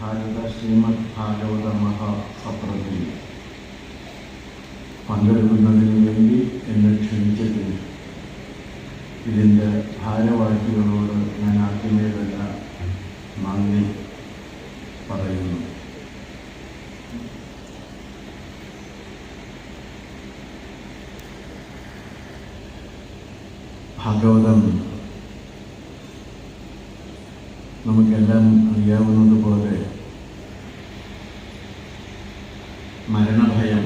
ഭാരത ശ്രീമദ് ഭാഗവത മഹാസത്രത്തിൽ പങ്കെടുക്കുന്നതിന് വേണ്ടി എന്നെ ക്ഷണിച്ചതിന് ഇതിൻ്റെ ഭാരവാഹികളോട് ഞാൻ ആദ്യമേ തന്നെ നന്ദി പറയുന്നു. ഭാഗവതം നമുക്കെല്ലാം അറിയാവുന്നതുപോലെ മരണഭയം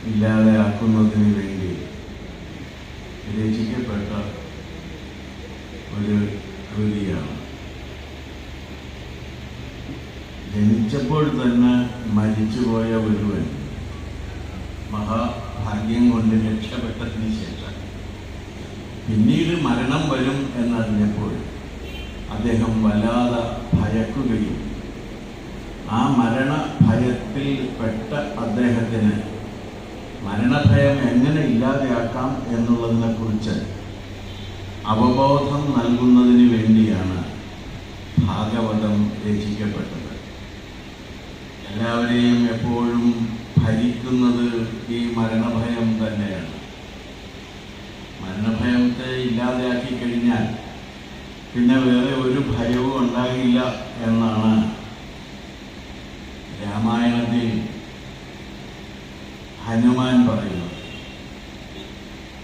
ഇല്ലാതെയാക്കുന്നതിന് വേണ്ടി രചിക്കപ്പെട്ട ഒരു കൃതിയാണ്. ജനിച്ചപ്പോൾ തന്നെ മരിച്ചുപോയ ഒരുവൻ മഹാഭാഗ്യം കൊണ്ട് രക്ഷപ്പെട്ടതിന് ശേഷം പിന്നീട് മരണം വരും എന്നറിഞ്ഞപ്പോൾ അദ്ദേഹം വല്ലാതെ ഭയക്കുകയും ആ മരണഭയത്തിൽ പെട്ട അദ്ദേഹത്തിന് മരണഭയം എങ്ങനെ ഇല്ലാതെയാക്കാം എന്നുള്ളതിനെക്കുറിച്ച് അവബോധം നൽകുന്നതിന് വേണ്ടിയാണ് ഭാഗവതം രചിക്കപ്പെട്ടത്. എല്ലാവരെയും എപ്പോഴും ഭരിക്കുന്നത് ഈ മരണഭയം തന്നെയാണ്. മരണഭയത്തെ ഇല്ലാതെയാക്കി കഴിഞ്ഞാൽ പിന്നെ വേറെ ഒരു ഭയവും ഉണ്ടാകില്ല എന്നാണ് രാമായണത്തിൽ ഹനുമാൻ പറയുന്നത്.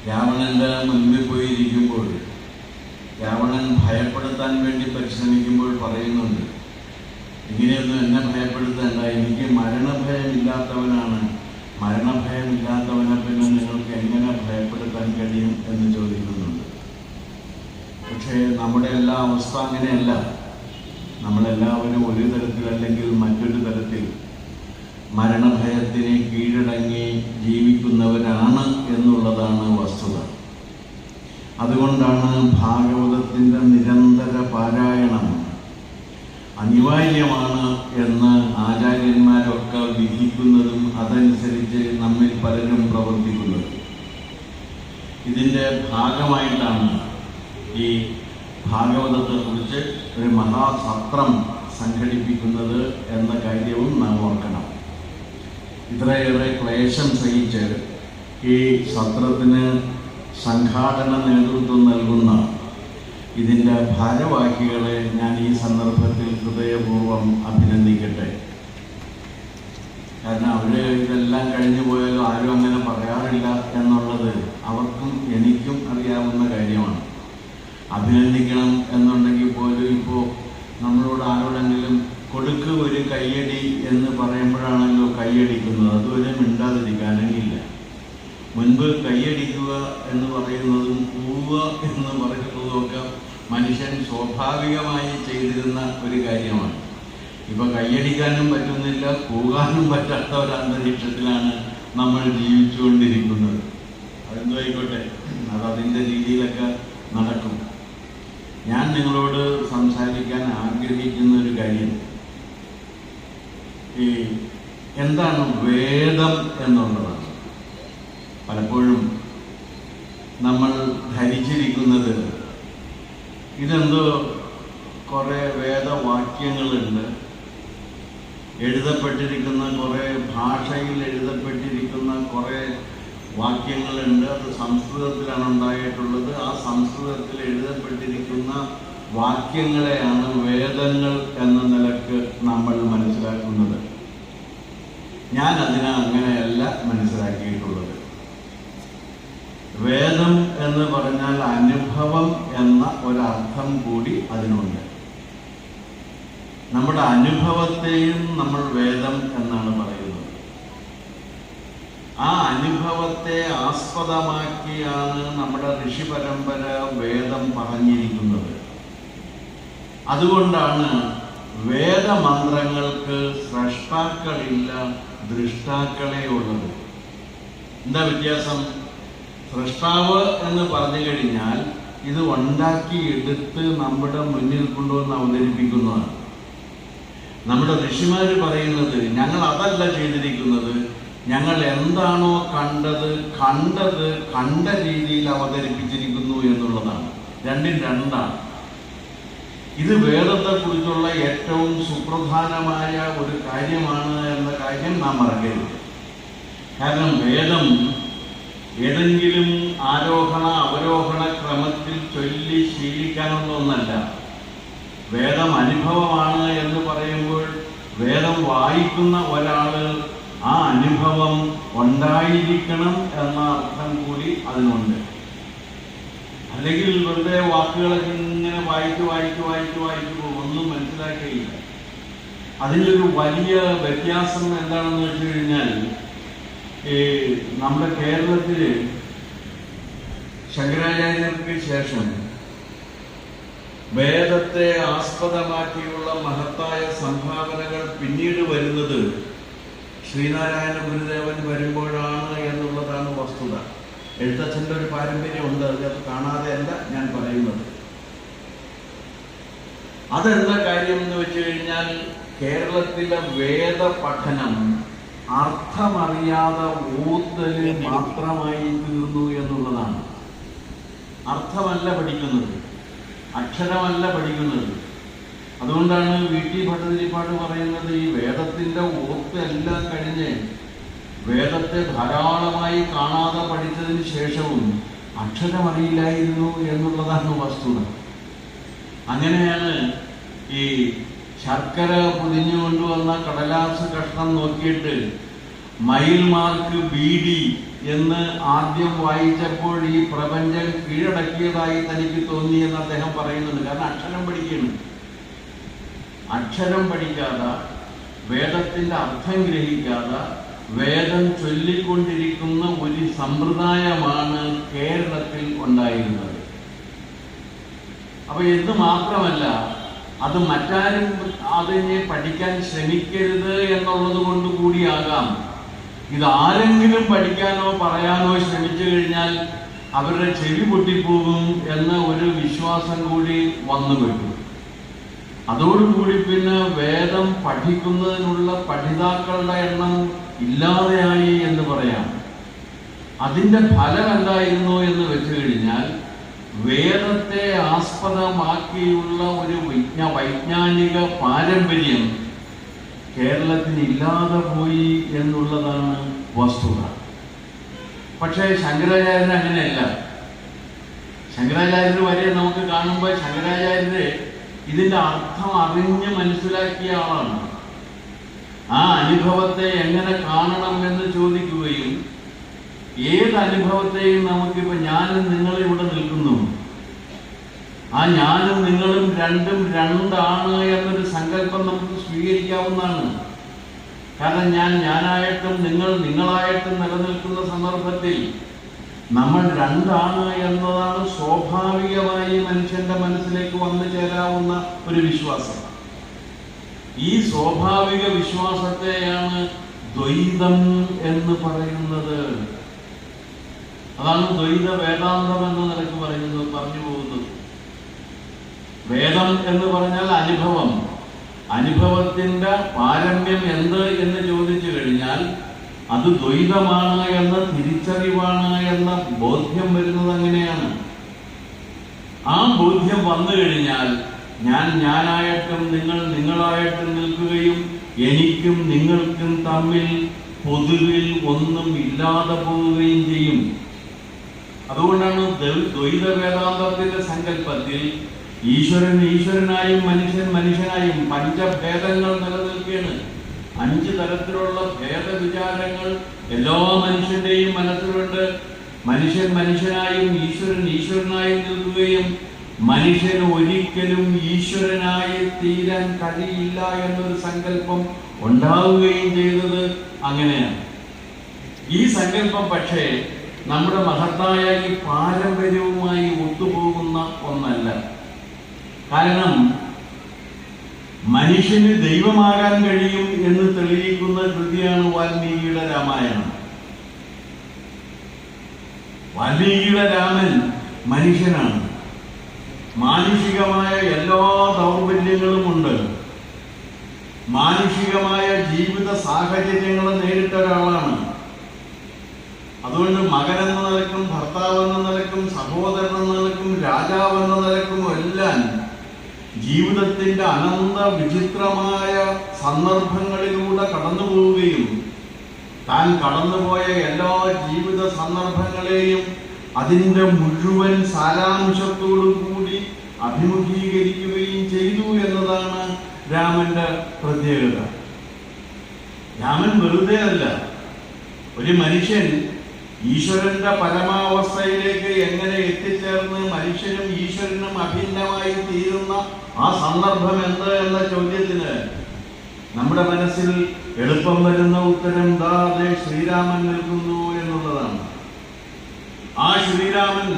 രാവണന്റെ മുൻപിൽ പോയിരിക്കുമ്പോൾ രാവണൻ ഭയപ്പെടുത്താൻ വേണ്ടി പരിശ്രമിക്കുമ്പോൾ പറയുന്നുണ്ട്, ഇങ്ങനെയൊന്നും എന്നെ ഭയപ്പെടുത്തേണ്ട, എനിക്ക് മരണഭയമില്ലാത്തവനാണ്. മരണഭയമില്ലാത്തവനെ പിന്നെ നിങ്ങൾക്ക് എങ്ങനെ ഭയപ്പെടുത്താൻ കഴിയും എന്ന് ചോദിക്കുന്നുണ്ട്. പക്ഷേ നമ്മുടെ എല്ലാ അവസ്ഥ അങ്ങനെയല്ല. നമ്മളെല്ലാവരും ഒരു തരത്തിൽ അല്ലെങ്കിൽ മറ്റൊരു തരത്തിൽ മരണഭയത്തിന് കീഴടങ്ങി ജീവിക്കുന്നവരാണ് എന്നുള്ളതാണ് വസ്തുത. അതുകൊണ്ടാണ് ഭാഗവതത്തിൻ്റെ നിരന്തര പാരായണം അനിവാര്യമാണ് എന്ന് ആചാര്യന്മാരൊക്കെ വിധിക്കുന്നതും അതനുസരിച്ച് നമ്മിൽ പലരും പ്രവർത്തിക്കുന്നത്. ഇതിൻ്റെ ഭാഗമായിട്ടാണ് ഈ ഭാഗവതത്തെക്കുറിച്ച് ഒരു മഹാസത്രം സംഘടിപ്പിക്കുന്നത് എന്ന കാര്യവും നാം ഓർക്കണം. ഇത്രയേറെ ക്ലേശം സഹിച്ച് ഈ സത്രത്തിന് സംഘാടന നേതൃത്വം നൽകുന്ന ഇതിൻ്റെ ഭാരവാഹികളെ ഞാൻ ഈ സന്ദർഭത്തിൽ ഹൃദയപൂർവ്വം അഭിനന്ദിക്കട്ടെ. കാരണം അവർ ഇതെല്ലാം കഴിഞ്ഞു പോയാലും ആരും അങ്ങനെ പറയാറില്ല എന്നുള്ളത് അവർക്കും എനിക്കും അറിയാവുന്ന കാര്യമാണ്. അഭിനന്ദിക്കണം എന്നുണ്ടെങ്കിൽ പോലും ഇപ്പോൾ നമ്മളോട് ആരോടെങ്കിലും കൊടുക്ക് ഒരു കയ്യടി എന്ന് പറയുമ്പോഴാണല്ലോ കയ്യടിക്കുന്നത്. അതുവരെ മിണ്ടാതിരിക്കാനില്ല. മുൻപ് കയ്യടിക്കുക എന്ന് പറയുന്നതും കൂവുക എന്ന് പറയുന്നതുമൊക്കെ മനുഷ്യൻ സ്വാഭാവികമായി ചെയ്തിരുന്ന ഒരു കാര്യമാണ്. ഇപ്പം കയ്യടിക്കാനും പറ്റുന്നില്ല, കൂകാനും പറ്റാത്ത ഒരു അന്തരീക്ഷത്തിലാണ് നമ്മൾ ജീവിച്ചുകൊണ്ടിരിക്കുന്നത്. അതെന്തോ ആയിക്കോട്ടെ, അതതിൻ്റെ രീതിയിലൊക്കെ നടക്കും. ഞാൻ നിങ്ങളോട് സംസാരിക്കാൻ ആഗ്രഹിക്കുന്ന ഒരു കാര്യം ഈ എന്താണ് വേദം എന്നുള്ളതാണ്. പലപ്പോഴും നമ്മൾ ധരിച്ചിരിക്കുന്നത് ഇതെന്തോ കുറേ വേദവാക്യങ്ങളുണ്ട്, എഴുതപ്പെട്ടിരിക്കുന്ന കുറേ ഭാഷയിൽ എഴുതപ്പെട്ടിരിക്കുന്ന കുറേ വാക്യങ്ങളുണ്ട്, അത് സംസ്കൃതത്തിലാണ് ഉണ്ടായിട്ടുള്ളത്. ആ സംസ്കൃതത്തിൽ എഴുതപ്പെട്ടിരിക്കുന്ന വാക്യങ്ങളെയാണ് വേദങ്ങൾ എന്ന നിലക്ക് നമ്മൾ മനസ്സിലാക്കുന്നത്. ഞാൻ അതിനെ അങ്ങനെയല്ല മനസ്സിലാക്കിയിട്ടുള്ളത്. വേദം എന്ന് പറഞ്ഞാൽ അനുഭവം എന്ന ഒരർത്ഥം കൂടി അതിനുണ്ട്. നമ്മുടെ അനുഭവത്തെയും നമ്മൾ വേദം എന്നാണ് പറയുന്നത്. ആ അനുഭവത്തെ ആസ്പദമാക്കിയാണ് നമ്മുടെ ഋഷി പരമ്പര വേദം പറഞ്ഞിരിക്കുന്നത്. അതുകൊണ്ടാണ് വേദമന്ത്രങ്ങൾക്ക് സ്രഷ്ടാക്കളില്ല, ദൃഷ്ടാക്കളേ ഉള്ളത്. എന്താ വ്യത്യാസം? സൃഷ്ടാവ് എന്ന് പറഞ്ഞു കഴിഞ്ഞാൽ ഇത് ഉണ്ടാക്കിയെടുത്ത് നമ്മുടെ മുന്നിൽ കൊണ്ടുവന്ന് അവതരിപ്പിക്കുന്നതാണ്. നമ്മുടെ ഋഷിമാർ പറയുന്നത് ഞങ്ങൾ അതല്ല ചെയ്തിരിക്കുന്നത്, ഞങ്ങൾ എന്താണോ കണ്ടത് കണ്ട രീതിയിൽ അവതരിപ്പിച്ചിരിക്കുന്നു എന്നുള്ളതാണ്. രണ്ടും രണ്ടാണ്. ഇത് വേദത്തെക്കുറിച്ചുള്ള ഏറ്റവും സുപ്രധാനമായ ഒരു കാര്യമാണ് എന്ന കാര്യം നാം മറക്കരുത്. കാരണം വേദം ഏതെങ്കിലും ആരോഹണ അവരോഹണ ക്രമത്തിൽ ചൊല്ലി ശീലിക്കാനുള്ള ഒന്നല്ല. വേദം അനുഭവമാണ് എന്ന് പറയുമ്പോൾ വേദം വായിക്കുന്ന ഒരാൾ ആ അനുഭവം ഉണ്ടായിരിക്കണം എന്ന അർത്ഥം കൂടി അതിനുണ്ട്. അല്ലെങ്കിൽ വെറുതെ വാക്കുകളൊക്കെ ഇങ്ങനെ വായിച്ചു പോകും, ഒന്നും മനസ്സിലാക്കുകയില്ല. അതിലൊരു വലിയ വ്യത്യാസം എന്താണെന്ന് വെച്ച് കഴിഞ്ഞാൽ, നമ്മുടെ കേരളത്തിൽ ശങ്കരാചാര്യർക്ക് ശേഷം വേദത്തെ ആസ്പദമാക്കിയുള്ള മഹത്തായ സംഭാവനകൾ പിന്നീട് വരുന്നത് ശ്രീനാരായണ ഗുരുദേവൻ വരുമ്പോഴാണ് എന്നുള്ളതാണ് വസ്തുത. എഴുത്തച്ഛൻ്റെ ഒരു പാരമ്പര്യമുണ്ട്, അത് കാണാതെ അല്ല ഞാൻ പറയുന്നത്. അതെന്താ കാര്യം എന്ന് വെച്ച് കഴിഞ്ഞാൽ, കേരളത്തിലെ വേദ പഠനം അർത്ഥമറിയാതെ ഊത്തല് മാത്രമായി തീർന്നു എന്നുള്ളതാണ്. അർത്ഥമല്ല പഠിക്കുന്നത്, അക്ഷരമല്ല പഠിക്കുന്നത്. അതുകൊണ്ടാണ് വി.ടി. ഭട്ടതിരിപ്പാട് പറയുന്നത്, ഈ വേദത്തിൻ്റെ ഓത്ത് എല്ലാം കഴിഞ്ഞ് വേദത്തെ ധാരാളമായി കാണാതെ പഠിച്ചതിന് ശേഷവും അക്ഷരമറിയില്ലായിരുന്നു എന്നുള്ളതാണ് വസ്തുത. അങ്ങനെയാണ് ഈ ശർക്കര പൊതിഞ്ഞു കൊണ്ടുവന്ന കടലാസ് കഷ്ണം നോക്കിയിട്ട് മൈൽ മാർക്ക് ബീഡി എന്ന് ആദ്യം വായിച്ചപ്പോൾ ഈ പ്രപഞ്ചം കീഴടക്കിയതായി തനിക്ക് തോന്നിയെന്ന് അദ്ദേഹം പറയുന്നുണ്ട്. കാരണം അക്ഷരം പഠിക്കണം. അക്ഷരം പഠിക്കാതെ, വേദത്തിൻ്റെ അർത്ഥം ഗ്രഹിക്കാതെ വേദം ചൊല്ലിക്കൊണ്ടിരിക്കുന്ന ഒരു സമ്പ്രദായമാണ് കേരളത്തിൽ ഉണ്ടായിരുന്നത്. അപ്പൊ ഇത് മാത്രമല്ല, അത് മറ്റാരും അതിനെ പഠിക്കാൻ ശ്രമിക്കരുത് എന്നുള്ളത് കൊണ്ട് കൂടിയാകാം ഇതാരെങ്കിലും പഠിക്കാനോ പറയാനോ ശ്രമിച്ചു കഴിഞ്ഞാൽ അവരുടെ ചെവി പൊട്ടിപ്പോകും എന്ന ഒരു വിശ്വാസം കൂടി വന്നുപെട്ടു. അതോടുകൂടി പിന്നെ വേദം പഠിക്കുന്നതിനുള്ള പഠിതാക്കളുടെ എണ്ണം ഇല്ലാതെയായി എന്ന് പറയാം. അതിൻ്റെ ഫലം എന്തായിരുന്നു എന്ന് വെച്ചു കഴിഞ്ഞാൽ, വേദത്തെ ആസ്പദമാക്കിയുള്ള ഒരു വൈജ്ഞാനിക പാരമ്പര്യം കേരളത്തിന് ഇല്ലാതെ പോയി എന്നുള്ളതാണ് വസ്തുത. പക്ഷേ ശങ്കരാചാര്യന് അങ്ങനെയല്ല. ശങ്കരാചാര്യർ വരെ നമുക്ക് കാണുമ്പോൾ ശങ്കരാചാര്യര് ഇതിൻ്റെ അർത്ഥം അറിഞ്ഞ് മനസ്സിലാക്കിയ ആളാണ്. ആ അനുഭവത്തെ എങ്ങനെ കാണണം എന്ന് ചോദിക്കുകയും, ഏത് അനുഭവത്തെയും നമുക്കിപ്പോൾ ഞാനും നിങ്ങളും ഇവിടെ നിൽക്കുന്നു, ആ ഞാനും നിങ്ങളും രണ്ടും രണ്ടാണ് എന്നൊരു സങ്കല്പം നമുക്ക് സ്വീകരിക്കാവുന്നതാണ്. കാരണം ഞാനായിട്ടും നിങ്ങൾ നിങ്ങളായിട്ടും നിലനിൽക്കുന്ന സന്ദർഭത്തിൽ നമ്മൾ രണ്ടാണ് എന്നതാണ് സ്വാഭാവികമായി മനുഷ്യന്റെ മനസ്സിലേക്ക് വന്നു ചേരാവുന്ന ഒരു വിശ്വാസം. ഈ സ്വാഭാവിക വിശ്വാസത്തെയാണ് ദ്വൈതം എന്ന് പറയുന്നത്. അതാണ് ദ്വൈത വേദാന്തം എന്ന നിലക്ക് പറഞ്ഞു പോകുന്നത്. വേദം എന്ന് പറഞ്ഞാൽ അനുഭവം. അനുഭവത്തിന്റെ പാരമ്യം എന്ത് എന്ന് ചോദിച്ചു കഴിഞ്ഞാൽ അത് ദ്വൈതമാണ് എന്ന തിരിച്ചറിവാണ് എന്ന ബോധ്യം വരുന്നത് അങ്ങനെയാണ്. ആ ബോധ്യം വന്നു കഴിഞ്ഞാൽ ഞാനായിട്ടും നിങ്ങൾ നിങ്ങളായിട്ടും നിൽക്കുകയും എനിക്കും നിങ്ങൾക്കും തമ്മിൽ പൊതുവിൽ ഒന്നും ഇല്ലാതെ പോവുകയും ചെയ്യും. അതുകൊണ്ടാണ് ദ്വൈത വേദാന്തത്തിന്റെ സങ്കല്പത്തിൽ ഈശ്വരൻ ഈശ്വരനായും മനുഷ്യൻ മനുഷ്യനായും പഞ്ചഭേദങ്ങൾ നിലനിൽക്കുകയാണ്. 5 തരത്തിലുള്ള ഭേദവിചാരങ്ങൾ എല്ലാ മനുഷ്യന്റെയും മനസ്സിലുണ്ട്. മനുഷ്യൻ മനുഷ്യനായും ഈശ്വരൻ ഈശ്വരനായും നിൽക്കുകയും മനുഷ്യന് ഒരിക്കലും ഈശ്വരനായി തീരാൻ കഴിയില്ല എന്നൊരു സങ്കല്പം ഉണ്ടാവുകയും ചെയ്തത് അങ്ങനെയാണ്. ഈ സങ്കല്പം പക്ഷേ നമ്മുടെ മഹത്തായ ഈ പാരമ്പര്യവുമായി ഒത്തുപോകുന്ന ഒന്നല്ല. കാരണം മനുഷ്യന് ദൈവമാകാൻ കഴിയും എന്ന് തെളിയിക്കുന്ന കൃതിയാണ് വാൽമീകിയുടെ രാമായണം. വാൽമീകിയുടെ രാമൻ മനുഷ്യനാണ്. മാനുഷികമായ എല്ലാ ദൗർബല്യങ്ങളുമുണ്ട്. മാനുഷികമായ ജീവിത സാഹചര്യങ്ങൾ നേരിട്ട ഒരാളാണ്. അതുകൊണ്ട് മകനെന്ന നിലക്കും ഭർത്താവെന്ന നിലക്കും സഹോദരൻ എന്ന നിലക്കും രാജാവെന്ന നിലക്കും എല്ലാം ജീവിതത്തിന്റെ അനന്ത വിചിത്രമായ സന്ദർഭങ്ങളിലൂടെ കടന്നു പോവുകയും താൻ കടന്നുപോയ എല്ലാ ജീവിത സന്ദർഭങ്ങളെയും അതിൻ്റെ മുഴുവൻ സാരാംശത്തോടു കൂടി അഭിമുഖീകരിക്കുകയും ചെയ്തു എന്നതാണ് രാമന്റെ പ്രത്യേകത. രാമൻ വെറുതെ അല്ല. ഒരു മനുഷ്യൻ ഈശ്വരന്റെ പരമാവസ്ഥയിലേക്ക് എങ്ങനെ എത്തിച്ചേർന്ന് മനുഷ്യനും ഈശ്വരനും അഭിന്നമായി തീരുന്ന ആ സന്ദർഭം എന്ത് എന്ന ചോദ്യത്തിന് നമ്മുടെ മനസ്സിൽ എളുപ്പം വരുന്ന ഉത്തരം ദാതെ ശ്രീരാമൻ നിൽക്കുന്നു എന്നുള്ളതാണ്. ആ ശ്രീരാമൻ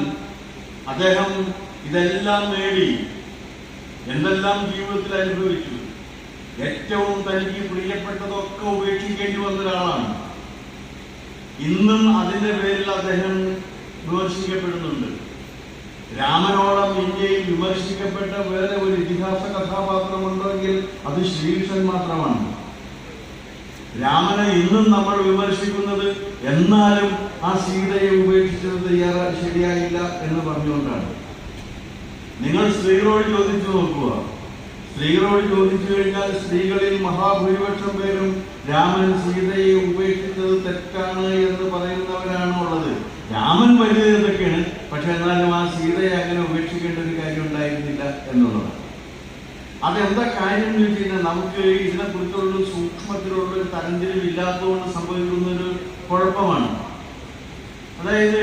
അദ്ദേഹം ഇതെല്ലാം നേടി എന്തെല്ലാം ജീവിതത്തിൽ അനുഭവിച്ചു. ഏറ്റവും തനിക്ക് പ്രിയപ്പെട്ടതൊക്കെ ഉപേക്ഷിക്കേണ്ടി വന്ന ഒരാളാണ്. ഇന്നും അതിന്റെ പേരിൽ അദ്ദേഹം വിമർശിക്കപ്പെടുന്നുണ്ട്. രാമനോളം ഇന്ത്യയിൽ വിമർശിക്കപ്പെട്ട വേറെ ഒരു ഇതിഹാസ കഥാപാത്രമുണ്ടെങ്കിൽ അത് ശ്രീകൃഷ്ണൻ മാത്രമാണ്. രാമനെ ഇന്നും നമ്മൾ വിമർശിക്കുന്നത് എന്നാലും ആ സീതയെ ഉപേക്ഷിച്ചത് ശരിയായില്ല എന്ന് പറഞ്ഞുകൊണ്ടാണ്. നിങ്ങൾ സ്ത്രീകളോട് ചോദിച്ചു നോക്കുക. സ്ത്രീകളോട് ചോദിച്ചു കഴിഞ്ഞാൽ സ്ത്രീകളിൽ മഹാഭൂരിപക്ഷം പേരും രാമൻ സീതയെ ഉപേക്ഷിച്ചത് തെറ്റാണ് എന്ന് പറയുന്നവരാണ് ഉള്ളത്. രാമൻ വലിയതൊക്കെയാണ്, പക്ഷെ എന്നാലും ആ സീതയെ അങ്ങനെ ഉപേക്ഷിക്കേണ്ട ഒരു കാര്യം ഉണ്ടായിരുന്നില്ല എന്നുള്ളതാണ്. അതെന്താ കാര്യം എന്ന് വെച്ച് കഴിഞ്ഞാൽ നമുക്ക് ഇതിനെക്കുറിച്ചുള്ള സൂക്ഷ്മത്തിലുള്ള ഒരു തരംതിരിവില്ലാത്തതുകൊണ്ട് സംഭവിക്കുന്ന ഒരു കുഴപ്പമാണ്. അതായത്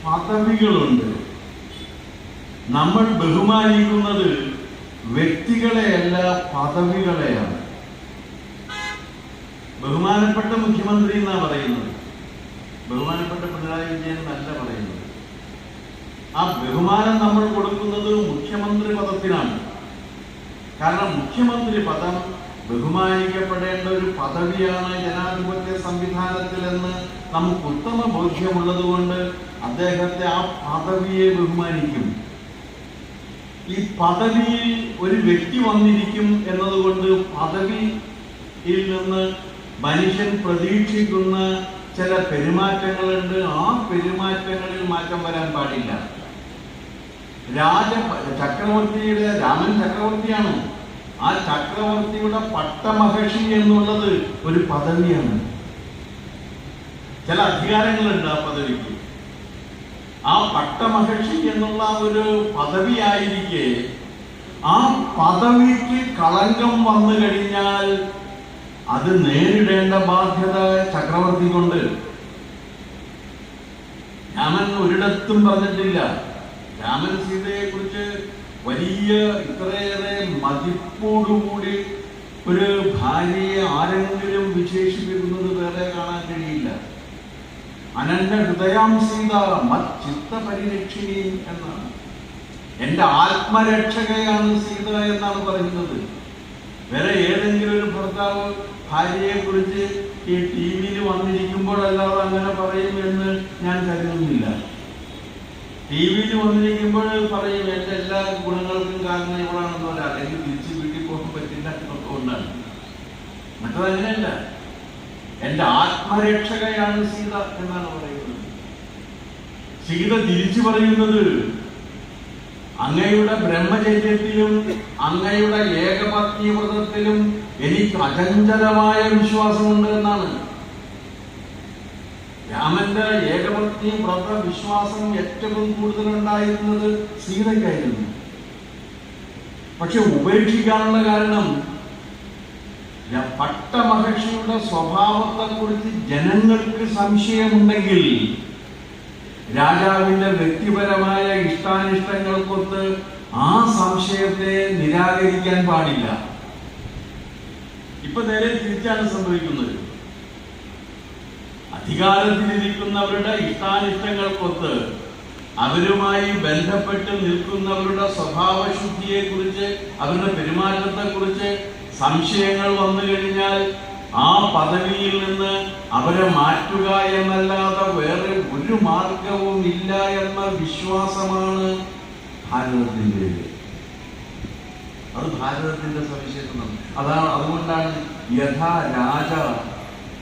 പദവികളുണ്ട്. നമ്മൾ ബഹുമാനിക്കുന്നത് വ്യക്തികളെയല്ല, പദവികളെയാണ്. ബഹുമാനപ്പെട്ട മുഖ്യമന്ത്രി എന്നാ പറയുന്നത്, ബഹുമാനപ്പെട്ട പിണറായി വിജയൻ എന്നല്ല പറയുന്നത്. ആ ബഹുമാനം നമ്മൾ കൊടുക്കുന്നത് മുഖ്യമന്ത്രി പദത്തിനാണ്. കാരണം മുഖ്യമന്ത്രി പദം ബഹുമാനിക്കപ്പെടേണ്ട ഒരു പദവിയാണ് ജനാധിപത്യ സംവിധാനത്തിലെന്ന് നമുക്ക് ഉത്തമ ബോധ്യമുള്ളത് കൊണ്ട് അദ്ദേഹത്തെ ആ പദവിയെ ബഹുമാനിക്കും. ഈ പദവിയിൽ ഒരു വ്യക്തി വന്നിരിക്കും എന്നതുകൊണ്ട് പദവിയിൽ നിന്ന് മനുഷ്യൻ പ്രതീക്ഷിക്കുന്ന ചില പെരുമാറ്റങ്ങളുണ്ട്. ആ പെരുമാറ്റങ്ങളിൽ മാറ്റം വരാൻ പാടില്ല. ചക്രവർത്തിയുടെ രാമൻ ചക്രവർത്തിയാണ്. ആ ചക്രവർത്തിയുടെ പട്ടമഹർഷി എന്നുള്ളത് ഒരു പദവിയാണ്. ചില അധികാരങ്ങളുണ്ട് ആ പദവിക്ക്. ആ പട്ടമഹർഷി എന്നുള്ള ഒരു പദവിയായിരിക്കെ ആ പദവിക്ക് കളങ്കം വന്നു കഴിഞ്ഞാൽ അത് നേരിടേണ്ട ബാധ്യത ചക്രവർത്തിക്കുണ്ട്. രാമൻ ഒരിടത്തും പറഞ്ഞിട്ടില്ല. രാമൻ സീതയെ കുറിച്ച് വലിയ ഇത്രയേറെ മതിപ്പോടുകൂടി ഒരു ഭാര്യയെ ആരെങ്കിലും വിശേഷിപ്പിക്കുന്നത് വേറെ കാണാൻ കഴിയില്ല. അനന്യ ഹൃദയാം സീത മച്ചിത്ത പരിരക്ഷിണി എന്നാണ്. എൻ്റെ ആത്മരക്ഷകയാണ് സീത എന്നാണ് പറയുന്നത്. വേറെ ഏതെങ്കിലും ഒരു ഭർത്താവ് ഭാര്യയെ കുറിച്ച് ഈ ടി വിയിൽ വന്നിരിക്കുമ്പോഴല്ലാതെ അങ്ങനെ പറയുമെന്ന് ഞാൻ കരുതുന്നില്ല. ടി വിയിൽ വന്നിരിക്കുമ്പോൾ പറയും എൻ്റെ എല്ലാ ഗുണങ്ങൾക്കും കാരണം ഇവളാണെന്ന് പറയാം, അല്ലെങ്കിൽ തിരിച്ച് വീട്ടിൽ പോകാൻ പറ്റില്ല എന്നൊക്കെ കൊണ്ടാണ്. മറ്റതങ്ങനെയല്ല. എൻ്റെ ആത്മരക്ഷകയാണ് സീത എന്നാണ് പറയുന്നത്. സീത തിരിച്ചു പറയുന്നത് അങ്ങയുടെ ബ്രഹ്മചര്യത്തിലും അങ്ങയുടെ ഏകപത്നിവ്രതത്തിലും എനിക്ക് അചഞ്ചലമായ വിശ്വാസമുണ്ട് എന്നാണ്. രാമന്റെ ഏകപത്നി വ്രത വിശ്വാസം ഏറ്റവും കൂടുതലുണ്ടായിരുന്നത് സീതയ്ക്കായിരുന്നു. പക്ഷെ ഉപേക്ഷിക്കാനുള്ള കാരണം പട്ടമഹർഷിയുടെ സ്വഭാവത്തെ കുറിച്ച് ജനങ്ങൾക്ക് സംശയമുണ്ടെങ്കിൽ രാജാവിന്റെ വ്യക്തിപരമായ ഇഷ്ടാനിഷ്ടങ്ങൾക്കൊത്ത് ആ സംശയത്തെ നിരാകരിക്കാൻ പാടില്ല. ഇപ്പൊ നേരെ തിരിച്ചാണ് സംഭവിക്കുന്നത്. അധികാരത്തിലിരിക്കുന്നവരുടെ ഇഷ്ടാനിഷ്ടങ്ങൾക്കൊത്ത് അവരുമായി ബന്ധപ്പെട്ട് നിൽക്കുന്നവരുടെ സ്വഭാവശുദ്ധിയെ കുറിച്ച്, അവരുടെ പെരുമാറ്റത്തെ കുറിച്ച് സംശയങ്ങൾ വന്നു കഴിഞ്ഞാൽ ആ പദവിയിൽ നിന്ന് അവരെ മാറ്റുക എന്നല്ലാതെ വേറെ ഒരു മാർഗവും ഇല്ല എന്ന വിശ്വാസമാണ് ഭാരതത്തിന്റെ. അത് ഭാരതത്തിന്റെ സവിശേഷത. അതുകൊണ്ടാണ് യഥാ രാജ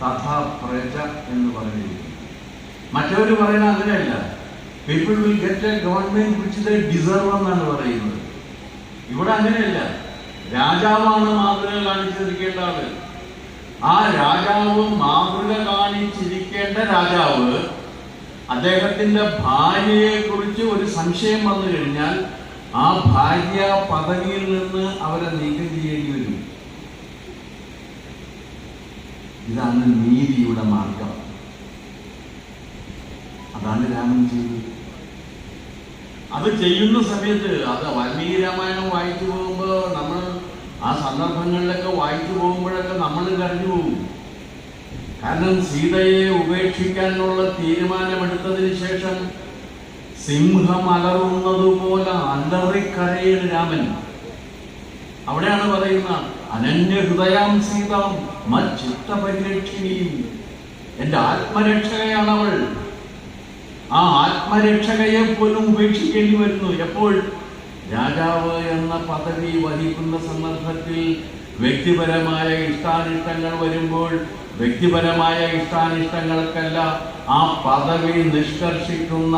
തഥാ പ്രജ എന്ന് പറഞ്ഞിരിക്കുന്നത്. മറ്റവര് പറയുന്നത് അങ്ങനെയല്ല. People will get A government which they deserve എന്നാണ് പറയുന്നത്. ഇവിടെ അങ്ങനെയല്ല. രാജാവാണ് മാതൃക കാണിച്ചിരിക്കേണ്ട ആള്. ആ രാജാവ്, മാതൃക കാണിച്ചിരിക്കേണ്ട രാജാവ്, അദ്ദേഹത്തിന്റെ ഭാര്യയെ കുറിച്ച് ഒരു സംശയം വന്നു കഴിഞ്ഞാൽ ആ ഭാര്യ പദവിയിൽ നിന്ന് അവരെ നീക്കം ചെയ്യേണ്ടി വരും. ഇതാണ് നീതിയുടെ മാർഗം. അതാണ് രാമൻ ചെയ്തത്. അത് ചെയ്യുന്ന സമയത്ത്, അത് വാൽമീകി രാമായണം വായിച്ചു പോകുമ്പോൾ നമ്മൾ ആ സന്ദർഭങ്ങളിലൊക്കെ വായിച്ചു പോകുമ്പോഴൊക്കെ നമ്മൾ കരഞ്ഞു പോകും. കാരണം സീതയെ ഉപേക്ഷിക്കാനുള്ള തീരുമാനമെടുത്തതിന് ശേഷം സിംഹം അലറുന്നതുപോലെ അലറിക്കരയിൽ രാമൻ. അവിടെയാണ് പറയുന്ന അനന്യ ഹൃദയാം സീതാം മച്ചിത്തപരിരക്ഷിണിയും, എന്റെ ആത്മരക്ഷകയാണ് അവൾ. ആ ആത്മരക്ഷകയെ പോലും ഉപേക്ഷിക്കേണ്ടി വരുന്നു. എപ്പോൾ? രാജാവ് എന്ന പദവി വഹിക്കുന്ന സന്ദർഭത്തിൽ വ്യക്തിപരമായ ഇഷ്ടാനിഷ്ടങ്ങൾ വരുമ്പോൾ, വ്യക്തിപരമായ ഇഷ്ടാനിഷ്ടങ്ങൾക്കല്ല, ആ പദവി നിഷ്കർഷിക്കുന്ന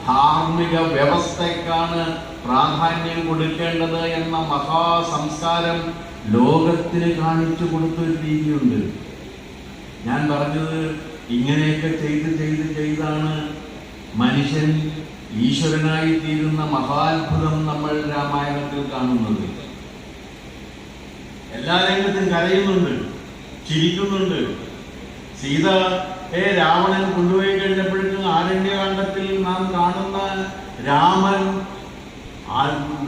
ധാർമ്മിക വ്യവസ്ഥയ്ക്കാണ് പ്രാധാന്യം കൊടുക്കേണ്ടത് എന്ന മഹാസംസ്കാരം ലോകത്തിന് കാണിച്ചു കൊടുത്തൊരു രീതിയുണ്ട്. ഞാൻ പറഞ്ഞത്, ഇങ്ങനെയൊക്കെ ചെയ്താണ് മനുഷ്യൻ ഈശ്വരനായി തീരുന്ന മഹാത്ഭുതം നമ്മൾ രാമായണത്തിൽ കാണുന്നത്. എല്ലാ രംഗത്തും കരയുന്നുണ്ട്, ചിരിക്കുന്നുണ്ട്. സീതയെ രാവണൻ കൊണ്ടുപോയി കഴിഞ്ഞപ്പോഴേക്കും ആരണ്യകാണ്ഡത്തിൽ നാം കാണുന്ന രാമൻ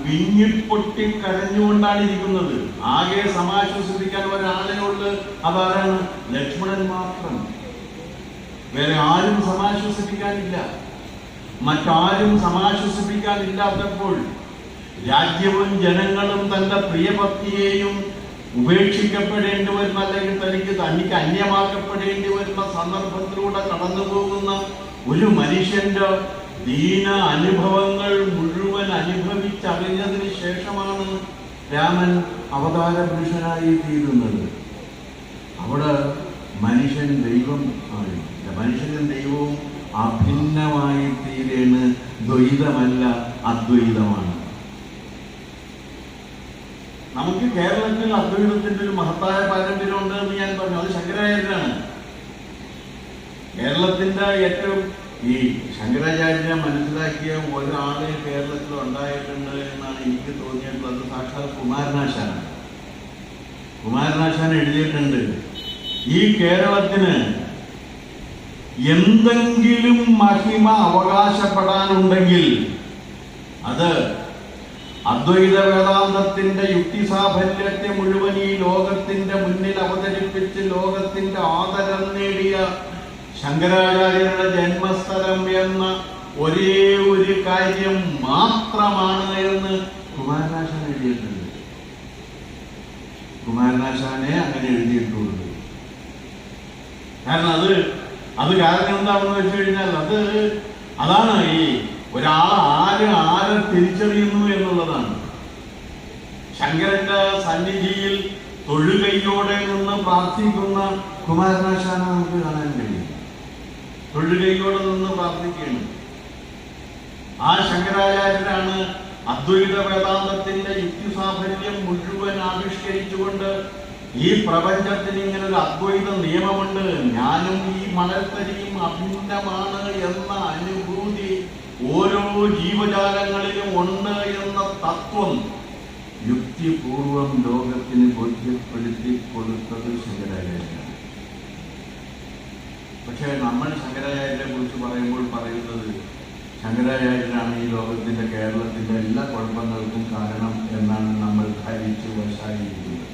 വിങ്ങിപ്പൊട്ടി കരഞ്ഞുകൊണ്ടാണ് ഇരിക്കുന്നത്. ആകെ സമാശ്വസിപ്പിക്കാൻ ഒരാളെ ഉള്ളു, അതാരാണ്? ലക്ഷ്മണൻ മാത്രം. വേറെ ആരും സമാശ്വസിപ്പിക്കാനില്ല. മറ്റാരും സമാശ്വസിപ്പിക്കാനില്ലാത്തപ്പോൾ രാജ്യവും ജനങ്ങളും തന്റെ പ്രിയപത്നിയെയും ഉപേക്ഷിക്കപ്പെടേണ്ടി വരുന്ന, അല്ലെങ്കിൽ തനിക്ക് അന്യമാക്കപ്പെടേണ്ടി വരുന്ന സന്ദർഭത്തിലൂടെ കടന്നു പോകുന്ന ഒരു മനുഷ്യന്റെ ദീന അനുഭവങ്ങൾ മുഴുവൻ അനുഭവിച്ചറിഞ്ഞതിന് ശേഷമാണ് രാമൻ അവതാര പുരുഷനായി തീരുന്നത്. അവിടെ മനുഷ്യൻ ദൈവം ആണ്. മനുഷ്യനും ദൈവവും അഭിന്നമായി തീരേണ്. ദ്വൈതമല്ല, അദ്വൈതമാണ്. നമുക്ക് കേരളത്തിൽ അദ്വൈതത്തിന്റെ ഒരു മഹത്തായ പാരമ്പര്യമുണ്ട് എന്ന് ഞാൻ പറഞ്ഞു. അത് ശങ്കരാചാര്യനാണ്. കേരളത്തിന്റെ ഏറ്റവും ഈ ശങ്കരാചാര്യനെ മനസ്സിലാക്കിയ ഒരാള് കേരളത്തിൽ ഉണ്ടായിട്ടുണ്ട് എന്നാണ് എനിക്ക് തോന്നിയിട്ടുള്ളത്. സാക്ഷാൽ കുമാരനാശാനാണ്. കുമാരനാശാൻ എഴുതിയിട്ടുണ്ട്, ഈ കേരളത്തിന് എന്തെങ്കിലും മഹിമ അവകാശപ്പെടാനുണ്ടെങ്കിൽ അത് അദ്വൈത വേദാന്തത്തിന്റെ യുക്തിസാഫല്യത്തെ മുഴുവൻ ഈ ലോകത്തിന്റെ മുന്നിൽ അവതരിപ്പിച്ച് ലോകത്തിന്റെ ആദരം നേടിയ ശങ്കരാചാര്യരുടെ ജന്മസ്ഥലം എന്ന ഒരേ ഒരു കാര്യം മാത്രമാണ് എന്ന് കുമാരനാശാൻ എഴുതിയിട്ടുണ്ട്. കുമാരനാശാനെ അങ്ങനെ എഴുതിയിട്ടുണ്ട്. കാരണം അത് കാരണം എന്താണെന്ന് വെച്ച് കഴിഞ്ഞാൽ അതാണ് ഈ ഒരാൾ ആരെ തിരിച്ചറിയുന്നു എന്നുള്ളതാണ്. ശങ്കരന്റെ സന്നിധിയിൽ തൊഴുകൈയോടെ നിന്ന് പ്രാർത്ഥിക്കുന്ന കുമാരനാശാനെ നമുക്ക് കാണാൻ കഴിയും. തൊഴുകൈയോടെ നിന്ന് പ്രാർത്ഥിക്കുകയാണ്. ആ ശങ്കരാചാര്യരാണ് അദ്വൈത വേദാന്തത്തിന്റെ യുക്തിസാഫല്യം മുഴുവൻ ആവിഷ്കരിച്ചുകൊണ്ട് ഈ പ്രപഞ്ചത്തിന് ഇങ്ങനെ ഒരു അദ്വൈത നിയമമുണ്ട്, ഞാനും ഈ മണൽത്തരിയും അഭിന്നമാണ് എന്ന അനുഭൂതി ഓരോ ജീവജാലങ്ങളിലും ഉണ്ട് എന്ന തത്വം യുക്തിപൂർവം ലോകത്തിന് ബോധ്യപ്പെടുത്തി കൊടുത്തത് ശങ്കരാചാര്യനാണ്. പക്ഷേ നമ്മൾ ശങ്കരാചാര്യരെ കുറിച്ച് പറയുമ്പോൾ പറയുന്നത് ശങ്കരാചാര്യനാണ് ഈ ലോകത്തിന്റെ, കേരളത്തിന്റെ എല്ലാ കുഴപ്പങ്ങൾക്കും കാരണം എന്നാണ് നമ്മൾ ധരിച്ചു വശായിരിക്കുന്നത്.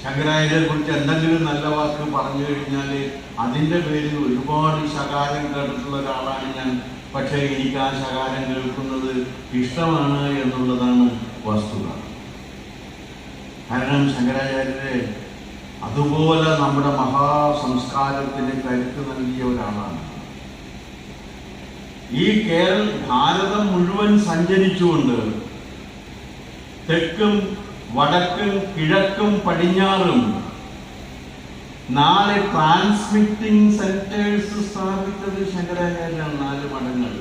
ശങ്കരാചാര്യരെ കുറിച്ച് എന്തെങ്കിലും നല്ല വാക്ക് പറഞ്ഞു കഴിഞ്ഞാൽ അതിൻ്റെ പേരിൽ ഒരുപാട് ശകാരം കേട്ടിട്ടുള്ള ഒരാളാണ് ഞാൻ. പക്ഷേ എനിക്ക് ആ ശകാരം കേൾക്കുന്നത് ഇഷ്ടമാണ് എന്നുള്ളതാണ് വസ്തുത. കാരണം ശങ്കരാചാര്യരെ അതുപോലെ നമ്മുടെ മഹാസംസ്കാരത്തിന് കരുത്ത് നൽകിയ ഒരാളാണ്. ഈ ഭാരതം മുഴുവൻ സഞ്ചരിച്ചുകൊണ്ട് തെക്കും വടക്കും കിഴക്കും പടിഞ്ഞാറും 4 ട്രാൻസ്മിറ്റിംഗ് സെന്റേഴ്സ് സ്ഥാപിച്ചത് ശങ്കരാചാര്യരാണ്. 4 മഠങ്ങൾ.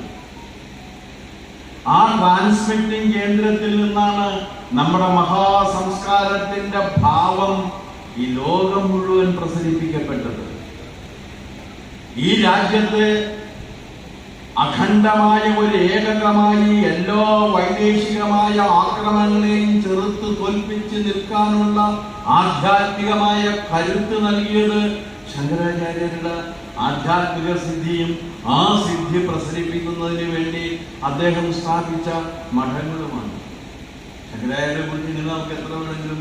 ആ ട്രാൻസ്മിറ്റിംഗ് കേന്ദ്രത്തിൽ നിന്നാണ് നമ്മുടെ മഹാസംസ്കാരത്തിന്റെ ഭാവം ഈ ലോകം മുഴുവൻ പ്രസരിപ്പിക്കപ്പെട്ടത്. ഈ രാജ്യത്തെ അഖണ്ഡമായ ഒരു ഏകകമായി എല്ലാ വൈദേശികമായ ആക്രമണങ്ങളെയും ചെറുത്ത് തോൽപ്പിച്ച് നിൽക്കാനുള്ള ആധ്യാത്മികമായ കരുത്ത് നൽകിയത് ശങ്കരാചാര്യരുടെ ആധ്യാത്മിക സിദ്ധിയും ആ സിദ്ധി പ്രസരിപ്പിക്കുന്നതിന് വേണ്ടി അദ്ദേഹം സ്ഥാപിച്ച മഠങ്ങളുമാണ്. ശങ്കരാചാര്യരെ കുറിച്ച് ഇനി നമുക്ക് എത്ര വേണമെങ്കിലും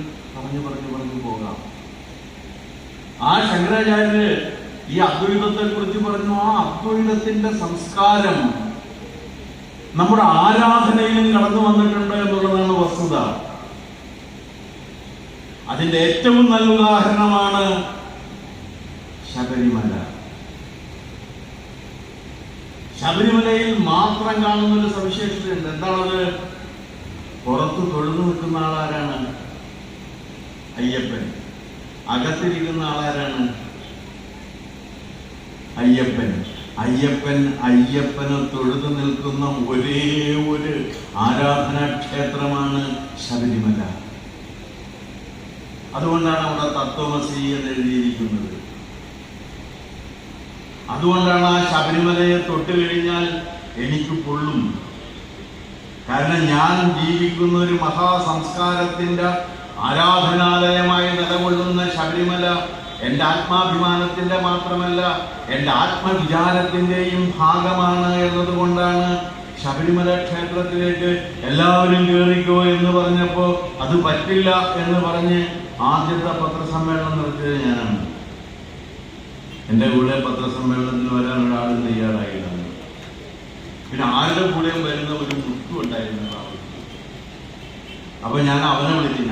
പറഞ്ഞു പോകാം. ആ ശങ്കരാചാര്യര് ഈ അദ്വൈതത്തെ കുറിച്ച് പറഞ്ഞു. ആ അദ്വൈതത്തിന്റെ സംസ്കാരം നമ്മുടെ ആരാധനയിലും കടന്നു വന്നിട്ടുണ്ട് എന്നുള്ളതാണ് വസ്തുത. അതിന്റെ ഏറ്റവും നല്ല ഉദാഹരണമാണ് ശബരിമല. ശബരിമലയിൽ മാത്രം കാണുന്ന ഒരു സവിശേഷതയുണ്ട്. എന്താണത്? പുറത്ത് തൊഴുതു നിൽക്കുന്ന ആളാരാണ്? അയ്യപ്പൻ. അകത്തിരിക്കുന്ന ആളാരാണ്? അയ്യപ്പന് തൊഴുതു നിൽക്കുന്ന ഒരേ ഒരു ആരാധനാ ക്ഷേത്രമാണ് ശബരിമല. അതുകൊണ്ടാണ് അവിടെ തത്വമസി എന്ന് എഴുതിയിരിക്കുന്നത്. അതുകൊണ്ടാണ് ആ ശബരിമലയെ തൊട്ട് കഴിഞ്ഞാൽ എനിക്ക് പൊള്ളും. കാരണം ഞാൻ ജീവിക്കുന്ന ഒരു മഹാസംസ്കാരത്തിന്റെ ആരാധനാലയമായി നിലകൊള്ളുന്ന ശബരിമല എന്റെ ആത്മാഭിമാനത്തിന്റെ മാത്രമല്ല, എന്റെ ആത്മവിചാരത്തിന്റെയും ഭാഗമാണ് എന്നതുകൊണ്ടാണ് ശബരിമല ക്ഷേത്രത്തിലേക്ക് എല്ലാവരും കയറിക്കോ എന്ന് പറഞ്ഞപ്പോ അത് പറ്റില്ല എന്ന് പറഞ്ഞ് ആദ്യത്തെ പത്രസമ്മേളനം നടത്തിയത് ഞാനാണ്. എന്റെ കൂടെ പത്രസമ്മേളനത്തിന് വരാൻ ഒരാളും തയ്യാറായില്ല. പിന്നെ ആരുടെ കൂടെയും വരുന്ന ഒരു മുത്തു ഉണ്ടായിരുന്നു. അപ്പൊ ഞാൻ അവനെ വിളിച്ചു.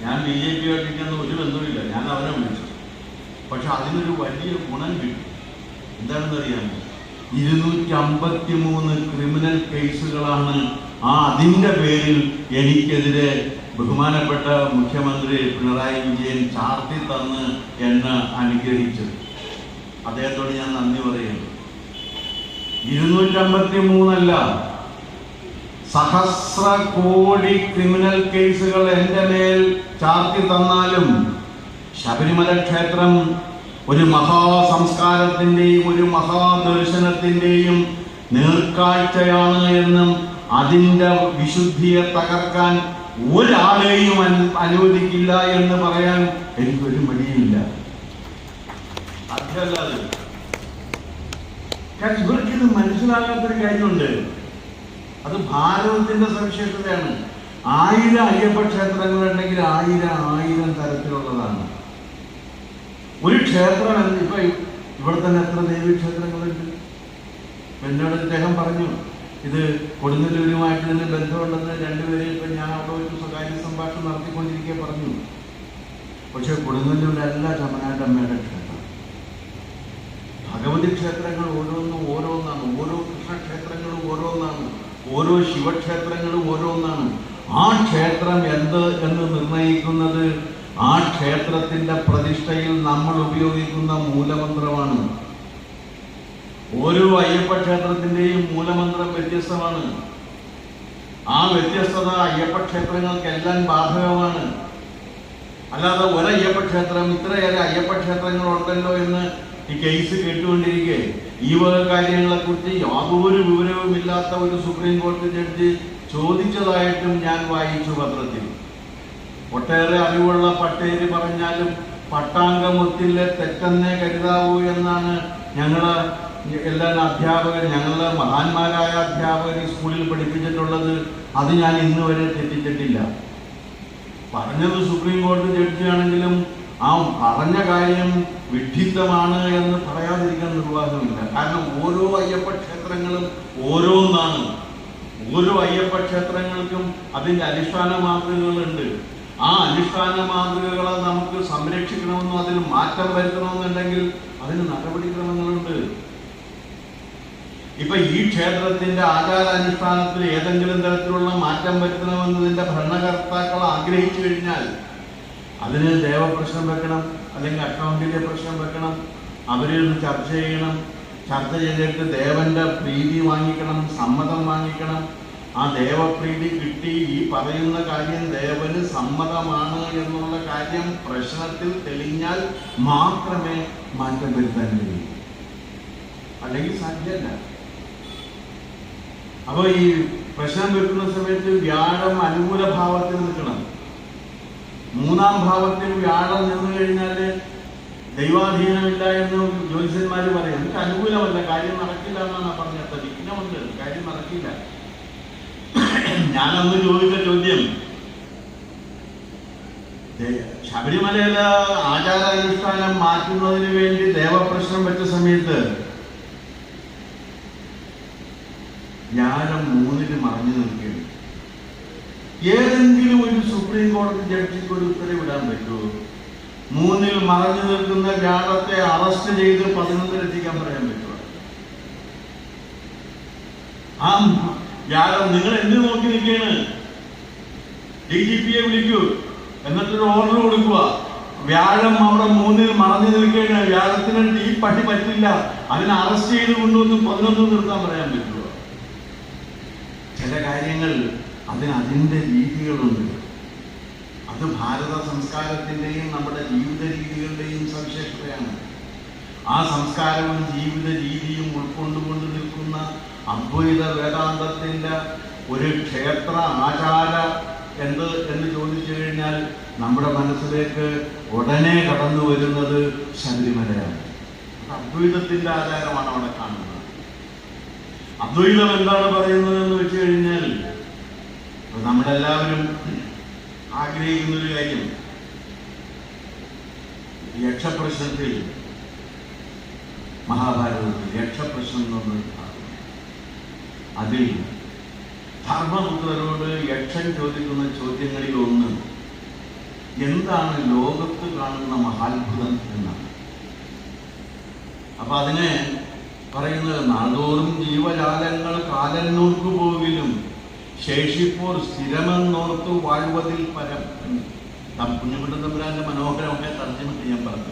ഞാൻ BJP ആയിട്ടിരിക്കുന്ന ഒരു ബന്ധമില്ല. ഞാൻ അവനെ വിളിച്ചു. പക്ഷെ അതിനൊരു വലിയ ഗുണം കിട്ടി. എന്താണെന്ന് അറിയാമോ? 253 ക്രിമിനൽ കേസുകളാണ് അതിന്റെ പേരിൽ എനിക്കെതിരെ ബഹുമാനപ്പെട്ട മുഖ്യമന്ത്രി പിണറായി വിജയൻ ചാർത്തി തന്ന് എന്നെ അനുഗ്രഹിച്ചത്. അദ്ദേഹത്തോട് ഞാൻ നന്ദി പറയുന്നു. 253 അല്ല, സഹസ്ര കോടി ക്രിമിനൽ കേസുകൾ എന്റെ മേൽ ചാർത്തി തന്നാലും ശബരിമല ക്ഷേത്രം ഒരു മഹാസംസ്കാരത്തിന്റെയും ഒരു മഹാദർശനത്തിന്റെയും നേർക്കാഴ്ചയാണ് എന്നും അതിന്റെ വിശുദ്ധിയെ തകർക്കാൻ ഒരാളെയും അനുവദിക്കില്ല എന്ന് പറയാൻ എനിക്കൊരു മടിയില്ല. അതല്ലാതെ ഇവർക്കിത് മനസ്സിലാകാത്തൊരു കാര്യമുണ്ട്. അത് ഭാരതത്തിന്റെ സവിശേഷതയാണ്. 1000 അയ്യപ്പ ക്ഷേത്രങ്ങളുണ്ടെങ്കിൽ 1000 തരത്തിലുള്ളതാണ്. ഒരു ക്ഷേത്രം ഇപ്പൊ ഇവിടെ തന്നെ എത്ര ദേവീക്ഷേത്രങ്ങളുണ്ട്? എന്നോട് അദ്ദേഹം പറഞ്ഞു ഇത് കൊടുങ്ങല്ലൂരുമായിട്ട് തന്നെ ബന്ധമുണ്ടെന്ന്. രണ്ടുപേരെയും ഇപ്പൊ ഞാൻ അവിടെ ഒരു സ്വകാര്യ സംഭാഷണം നടത്തിക്കൊണ്ടിരിക്കെ പറഞ്ഞു. പക്ഷെ കൊടുങ്ങല്ലൂരല്ല ചമനാട്ടമ്മയുടെ ക്ഷേത്രം. ഭഗവതി ക്ഷേത്രങ്ങൾ ഓരോന്നാണ്. ഓരോ കൃഷ്ണക്ഷേത്രങ്ങളും ഓരോന്നാണ്. ഓരോ ശിവക്ഷേത്രങ്ങളും ഓരോന്നാണ്. ആ ക്ഷേത്രം എന്ത് എന്ന് നിർണയിക്കുന്നത് ആ ക്ഷേത്രത്തിന്റെ പ്രതിഷ്ഠയിൽ നമ്മൾ ഉപയോഗിക്കുന്ന മൂലമന്ത്രമാണ്. ഓരോ അയ്യപ്പ ക്ഷേത്രത്തിന്റെയും മൂലമന്ത്രം വ്യത്യസ്തമാണ്. ആ വ്യത്യസ്തത അയ്യപ്പ ക്ഷേത്രങ്ങൾക്കെല്ലാം ബാധകമാണ്. അല്ലാതെ ഒരയ്യപ്പ ക്ഷേത്രം ഇത്രയേറെ അയ്യപ്പ ക്ഷേത്രങ്ങളുണ്ടല്ലോ എന്ന് ഈ കേസ് കേട്ടുകൊണ്ടിരിക്കെ ഈ വക കാര്യങ്ങളെ കുറിച്ച് യാതൊരു വിവരവുമില്ലാത്ത ഒരു സുപ്രീം കോടതി ജഡ്ജി ചോദിച്ചതായിട്ടും ഞാൻ വായിച്ചു പത്രത്തിൽ. ഒട്ടേറെ അറിവുള്ള പട്ടേര് പറഞ്ഞാലും പട്ടാങ്കമൊത്തിലെ തെറ്റെന്നേ കരുതാവൂ എന്നാണ് എല്ലാ അധ്യാപകരും, ഞങ്ങളുടെ മഹാന്മാരായ അധ്യാപകർ സ്കൂളിൽ പഠിപ്പിച്ചിട്ടുള്ളത്. അത് ഞാൻ ഇന്ന് വരെ തെറ്റിച്ചിട്ടില്ല. പറഞ്ഞത് സുപ്രീം കോടതി ജഡ്ജിയാണെങ്കിലും ആ പറഞ്ഞ കാര്യം വിഡ്ഢിത്തമാണ് എന്ന് പറയാതിരിക്കാൻ നിർവാഹമില്ല. കാരണം ഓരോ അയ്യപ്പ ക്ഷേത്രങ്ങളും ഓരോന്നാണ്. ഓരോ അയ്യപ്പ ക്ഷേത്രങ്ങൾക്കും അതിൻ്റെ അടിസ്ഥാന മാതൃകകളുണ്ട്. ആ അടിസ്ഥാന മാതൃകകളെ നമുക്ക് സംരക്ഷിക്കണമെന്നും അതിൽ മാറ്റം വരുത്തണമെന്നുണ്ടെങ്കിൽ അതിന് നടപടിക്രമങ്ങളുണ്ട്. ഇപ്പൊ ഈ ക്ഷേത്രത്തിന്റെ ആചാരാനുഷ്ഠാനത്തിൽ ഏതെങ്കിലും തരത്തിലുള്ള മാറ്റം വരുത്തണമെന്നതിന്റെ ഭരണകർത്താക്കൾ ആഗ്രഹിച്ചു കഴിഞ്ഞാൽ അതിന് ദേവപ്രശ്നം വെക്കണം, അല്ലെങ്കിൽ അക്കൗണ്ടിലെ പ്രശ്നം വെക്കണം. അവരിൽ ചർച്ച ചെയ്യണം. ചർച്ച ചെയ്തിട്ട് ദേവന്റെ പ്രീതി വാങ്ങിക്കണം, സമ്മതം വാങ്ങിക്കണം. ആ ദേവപ്രീതി കിട്ടി, ഈ പറയുന്ന കാര്യം ദേവന് സമ്മതമാണ് എന്നുള്ള കാര്യം പ്രശ്നത്തിൽ തെളിഞ്ഞാൽ മാത്രമേ മാറ്റം വരുത്താൻ കഴിയൂ, അല്ലെങ്കിൽ സാധ്യമല്ല. അപ്പൊ ഈ പ്രശ്നം വെക്കുന്ന സമയത്ത് വ്യാഴം അനുകൂല ഭാവത്തിൽ നിൽക്കണം. 3-ാം ഭാവത്തിൽ വ്യാഴം നിന്ന് കഴിഞ്ഞാൽ ദൈവാധീനമില്ല എന്ന് ജ്യോതിഷന്മാർ പറയും. എനിക്ക് അനുകൂലമല്ല, കാര്യം നടക്കില്ല എന്നാണ് പറഞ്ഞത്. വിഘ്നമുണ്ട്, കാര്യം നടക്കില്ല. ഞാനന്ന് ചോദിച്ച ചോദ്യം, ശബരിമലയിലെ ആചാരാനുഷ്ഠാനം മാറ്റുന്നതിന് വേണ്ടി ദേവപ്രശ്നം വെച്ച സമയത്ത് വ്യാഴം 3-ന് മറഞ്ഞു നിൽക്കുകയാണ്. ഏതെങ്കിലും ഒരു സുപ്രീം കോടതി ജഡ്ജിക്ക് ഒരു ഉത്തരവിടാൻ പറ്റുമോ? 3-ൽ മറഞ്ഞു നിൽക്കുന്ന വ്യാഴത്തെ അറസ്റ്റ് ചെയ്ത് 11 എത്തിക്കാൻ പറയാൻ പറ്റുമോ? ആ വ്യാഴം നിങ്ങൾ എന്ത് നോക്കി നിൽക്കുകയാണ്? DGPയെ വിളിക്കൂ, എന്നിട്ടൊരു ഓർഡർ കൊടുക്കുക. വ്യാഴം അവിടെ 3-ൽ മറഞ്ഞു നിൽക്കുകയാണ്, വ്യാഴത്തിന് ഈ പണി പറ്റില്ല, അതിനെ അറസ്റ്റ് ചെയ്ത് കൊണ്ടുവന്ന് 11 നിർത്താൻ പറയാൻ പറ്റുമോ? ചില കാര്യങ്ങൾ അതിൻ്റെ രീതികളുണ്ട്. അത് ഭാരത സംസ്കാരത്തിൻ്റെയും നമ്മുടെ ജീവിത രീതികളുടെയും സവിശേഷതയാണ്. ആ സംസ്കാരവും ജീവിത രീതിയും ഉൾക്കൊണ്ടുകൊണ്ട് നിൽക്കുന്ന അദ്വൈത വേദാന്തത്തിൻ്റെ ഒരു ക്ഷേത്ര ആചാര എന്ന് ചോദിച്ചു കഴിഞ്ഞാൽ നമ്മുടെ മനസ്സിലേക്ക് ഉടനെ കടന്നു വരുന്നത് ശബരിമലയാണ്. അദ്വൈതത്തിൻ്റെ ആചാരമാണ് അവിടെ കാണുന്നത്. അദ്വൈതം എന്താണ് പറയുന്നത് എന്ന് വെച്ച് കഴിഞ്ഞാൽ, നമ്മളെല്ലാവരും ആഗ്രഹിക്കുന്നൊരു കാര്യം, യക്ഷപ്രശ്നത്തിൽ, മഹാഭാരതത്തിൽ യക്ഷപ്രശ്നം എന്നൊരു അതിൽ ധർമ്മപുത്രരോട് യക്ഷൻ ചോദിക്കുന്ന ചോദ്യങ്ങളിൽ ഒന്ന്, എന്താണ് ലോകത്ത് കാണുന്ന മഹാത്ഭുതം എന്നാണ്. അപ്പൊ അതിനെ പറയുന്നത്, നാൾതോറും ജീവജാലങ്ങൾ കാലന്നൂർക്ക് പോകിലും ശേഷിപ്പോർ സ്ഥിരമെന്നോർത്ത് വാഴ്വതിൽ പരം. കുഞ്ഞുകുട്ടൻ തമ്പുരാന്റെ മനോഹരമൊക്കെ തർജ്ജമയ്ക്ക് ഞാൻ പറഞ്ഞു.